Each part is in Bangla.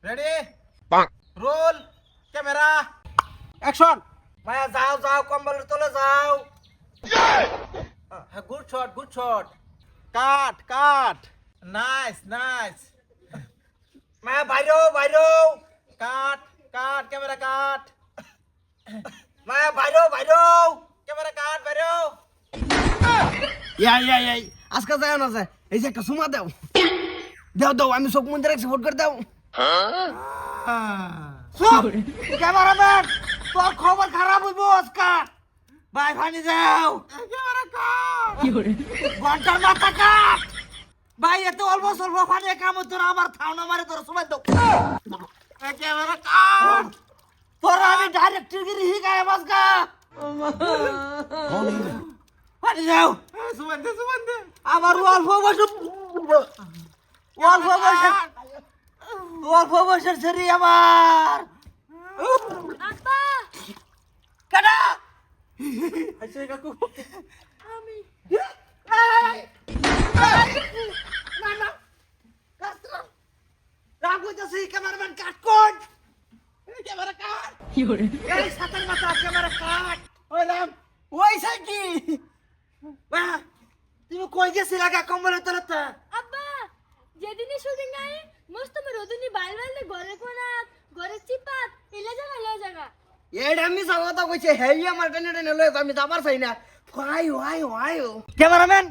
Ready roll camera action. Maya যাও যাও কম্বলের তলে যাও। Good shot good shot. Cut cut. Nice nice. Maya বাইরো বাইরো। Cut cut camera cut. Maya বাইরো বাইরো। ক্যামেরা কাট বাইরো। এই আজকে যায় না যায় এই যে একটা সুমা দাও দাও দাও আমি চোখ মন্দির সাপোর্ট করে দাও ক্যামেরাম্যান তোর খবর খারাপ হইব আজকা। ভাই ভানি যাও। ক্যামেরা কাট। ঘন্টার মাথা কাট। ভাই এত অল্প স্বল্প পানি কাম তোর আমার থাউনা মারে তোর সময় দাও। ক্যামেরা কাট। তোর আমি ডাইরেক্টর হিগায় বাসকা। পানি যাও। সুবন্ধে সুবন্ধে আমার অল্প বয়স অল্প বয়সের ছেড়ে আমার আব্বা কাটা আচ্ছা কাকু আমি না না রাগ হইতাছে ক্যামেরাম্যান কাট কোন ক্যামেরা কাট এই সাতার মাথা ক্যামেরা কাট ওই নাম ওই সাইকি বাহ তুমি কই গেছিলা গা কম্বলের তলতে? আব্বা যেদিনই শুটিং নাই মস্ত মে রোদিনী বাইরে ঘরে কোনাত ঘরে চিপাত এলে জায়গা এইটা আমি যাওয়া তো কইছে হেই আমার টেনে টেনে লয়ে আমি যাবার চাই না ফাই ওয়াই ওয়াই ক্যামেরাম্যান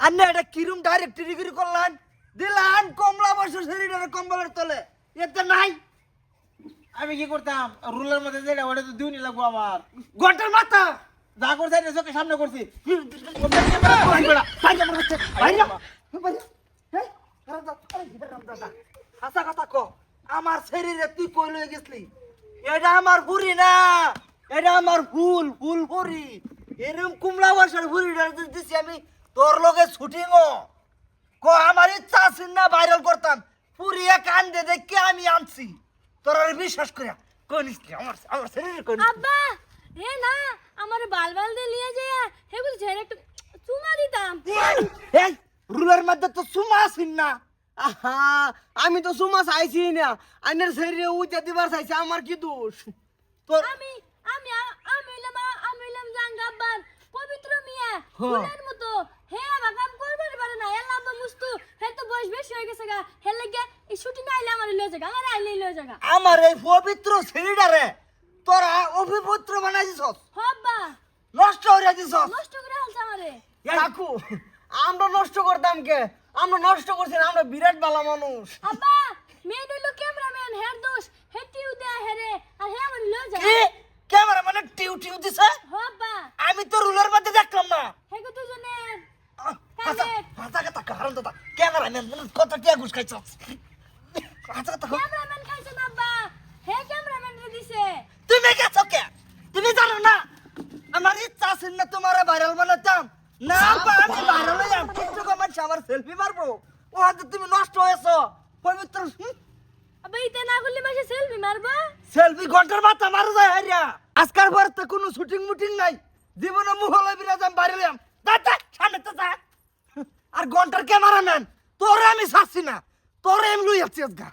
আন্নে এটা কিরম ডাইরেক্ট ডিগ্রি করলেন দিলান কমলা বয়সের শরীরের কম্বলের তলে এতে নাই। আমি কি করতাম রুলের মধ্যে যেটা ওটা তো দিউনি লাগবো আমার ঘন্টার মাথা যা করছে চোখের সামনে করছি। আচ্ছা কথা ক আমার শরীরে তুই কই লয়ে গেছলি? এটা আমার বুড়ি না এটা আমার ফুল ফুল বুড়ি। এরকম কুমলা বয়সের বুড়িটা দিছি আমি তোর লগে শুটিং ক আমার ইচ্ছা আছে না ভাইরাল করতাম পুরিয়া কান্দে দেখে আমি আনছি তোর আর বিশ্বাস করিয়া কনিস কি আমার আমার শরীরে কনিস আব্বা হে না আমার বাল দিয়ে লিয়ে যায় হে বল ঝেড়ে একটু চুমা দিতাম। এই রুলের মধ্যে তো সুমা আসিন না। আহা আমি তো সুমা চাইছি না আইনের শরীরে উইটা দিবার চাইছে আমার কি দোষ তোর আমি আমি আমি হইলাম জাঙ্গাব্বার পবিত্র মিয়া ফুলের মতো হে আবা কাম করবার পারে না এলা আব্বা মুস্তু হে তো বয়স বেশি হয়ে গেছে গা হে লাগে এই শুটিং আইলে আমার লয়ে জায়গা আমার আইলে লয়ে জায়গা আমার এই পবিত্র শরীরটারে তোরা অপবিত্র বানাইছিস হব্বা নষ্ট হইয়া দিছস। নষ্ট করে হালছে আমারে কাকু আমরা নষ্ট করতাম কে আমরা নষ্ট করছি না আমরা বিরাট ভালো মানুষ আব্বা মেয়ে হইলো ক্যামেরাম্যান হের দোষ হে টিউ দে হেরে আর হে আমার লয়ে কি জায়গা ক্যামেরা মানে টিউ টিউ দিছে? হব্বা আমি তো রুলের মধ্যে দেখলাম না। হে কত জনে হাসা হাসা কথা কারণ তো ক্যামেরা ম্যান কত টিয়া ঘুষ খাইছস। হাসা কথা ক্যামেরাম্যান খাইছে না আব্বা হে ক্যামেরাম্যান রে দিছে তুমি গেছো কে? তুমি জানো না আমার ইচ্ছা আছে না তোমার ভাইরাল বানাতাম না বা আমি ভাইরাল হইলাম টিকটক আমার আমার সেলফি মারবো ও হাতে তুমি নষ্ট হয়েছো পবিত্র আব্বা ইতে না করলে মাসে সেলফি মারবো সেলফি ঘন্টার মাথা মারো যায় হারিয়া আজকাল পর তো কোনো শুটিং মুটিং নাই জীবনে মুহলে বিরাজাম ভাইরাল দাদা সামনে তো যা আর ঘন্টার ক্যামেরাম্যান তোরে আমি ছাড়ছি না তোরে আমি লই যাচ্ছি আজকা।